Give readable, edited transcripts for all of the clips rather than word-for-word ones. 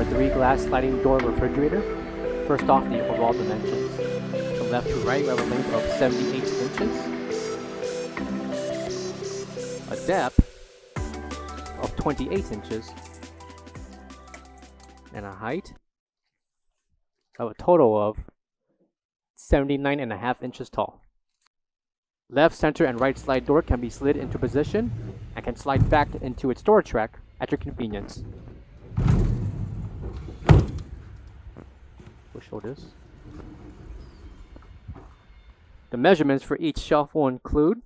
3 glass sliding door refrigerator. First off, the overall dimensions. From left to right, we have a length of 78 inches, a depth of 28 inches, and a height of a total of 79.5 inches tall. Left, center, and right slide door can be slid into position and can slide back into its storage rack at your convenience. We'll show this. The measurements for each shelf will include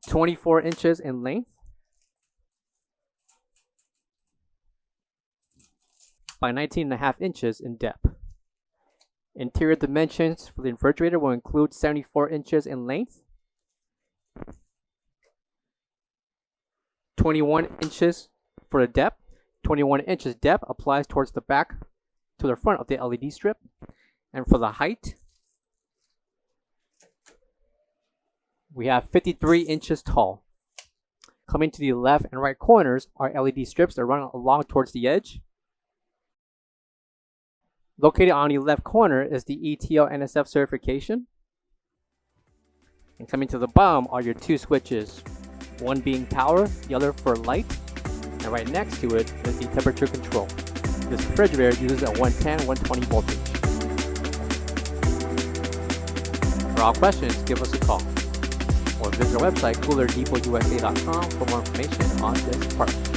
24 inches in length by 19.5 inches in depth. Interior dimensions for the refrigerator will include 74 inches in length, 21 inches for the depth. 21 inches depth applies towards the back to the front of the LED strip. And for the height, we have 53 inches tall. Coming to the left and right corners are LED strips that run along towards the edge. Located on the left corner is the ETL NSF certification. And coming to the bottom are your 2 switches, one being power, the other for light, and right next to it is the temperature control. This refrigerator uses a 110-120 voltage. For all questions, give us a call or visit our website coolerdepotUSA.com for more information on this product.